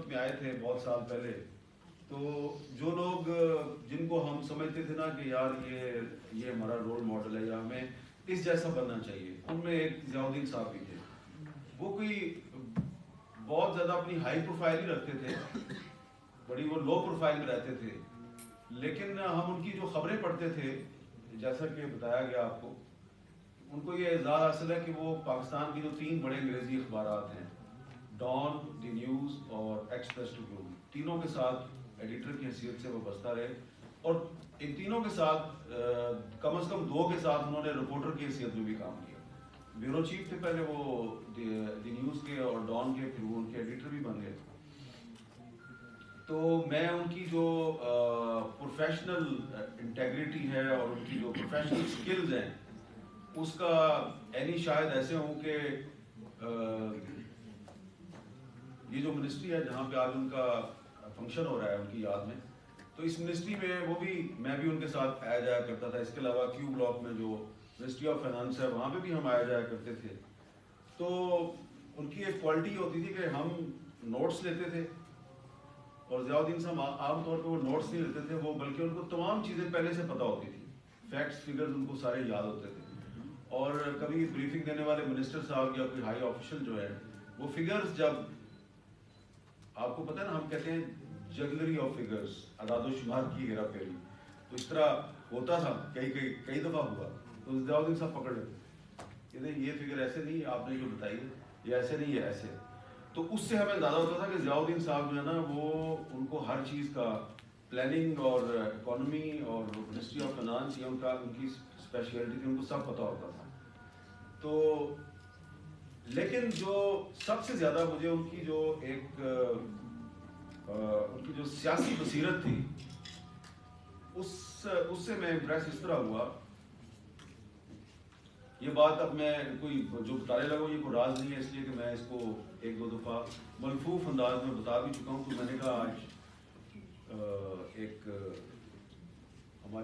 میں آئے تھے بہت سال پہلے، تو جو لوگ جن کو ہم سمجھتے تھے نا کہ یار یہ ہمارا رول ماڈل ہے یا ہمیں اس جیسا بننا چاہیے، ان میں ایک ضیاء الدین صاحب بھی تھے. وہ کوئی بہت زیادہ اپنی ہائی پروفائل ہی رکھتے تھے، بڑی وہ لو پروفائل میں رہتے تھے، لیکن ہم ان کی جو خبریں پڑھتے تھے جیسا کہ بتایا گیا آپ کو، ان کو یہ اعزاز حاصل ہے کہ وہ پاکستان کی جو 3 بڑے انگریزی اخبارات ہیں، ڈان، دی نیوز اور ایکسپریس ٹریبیون، تینوں کے ساتھ ایڈیٹر کی حیثیت سے وہ بستا رہے، اور ان تینوں کے ساتھ کم از کم 2 کے ساتھ انہوں نے رپورٹر کی حیثیت میں بھی کام کیا. بیورو چیف تھے پہلے وہ دی نیوز کے اور ڈان کے، پھر وہ ان کے ایڈیٹر بھی بن گئے. تو میں ان کی جو پروفیشنل انٹیگریٹی ہے اور ان کی جو پروفیشنل سکلز ہیں اس کا یعنی شاید ایسے ہوں کہ یہ جو منسٹری ہے جہاں پہ آج ان کا فنکشن ہو رہا ہے ان کی یاد میں، تو اس منسٹری میں میں بھی ان کے ساتھ آیا جایا کرتا تھا. اس کے علاوہ کیو بلاک میں جو منسٹری آف فائنانس ہے وہاں پہ بھی ہم آیا جایا کرتے تھے. تو ان کی ایک کوالٹی ہوتی تھی کہ ہم نوٹس لیتے تھے، اور ضیاء الدین صاحب عام طور پہ وہ نوٹس نہیں لیتے تھے، وہ بلکہ ان کو تمام چیزیں پہلے سے پتہ ہوتی تھی، فیکٹس فگرز ان کو سارے یاد ہوتے تھے. اور کبھی بریفنگ دینے والے منسٹر صاحب یا کوئی ہائی آفیشل جو ہے وہ فگرز، جب آپ کو پتہ ہے نا ہم کہتے ہیں جگلری آف فگرز، اعداد و شمار کی ہیرا پھیری، تو اس طرح ہوتا تھا. کئی دفعہ ہوا تو ضیاء الدین صاحب پکڑ لیتے، کہتے ہیں یہ فگر ایسے نہیں آپ نے جو بتائی ہے، یہ ایسے نہیں ہے ایسے. تو اس سے ہمیں اندازہ ہوتا تھا کہ ضیاء الدین صاحب جو ہے نا وہ ان کو ہر چیز کا پلاننگ اور اکانومی اور منسٹری آف فائنانس یا ان کی اسپیشلٹی تھی، ان کو سب پتہ ہوتا تھا. تو لیکن جو سب سے زیادہ مجھے ان کی جو سیاسی بصیرت تھی اس سے میں امپریس اس طرح ہوا. یہ بات اب میں کوئی جو بتانے لگا یہ کوئی راز نہیں ہے، اس لیے کہ میں اس کو 1-2 دفعہ ملفوف انداز میں بتا بھی چکا ہوں. تو میں نے کہا آج ایک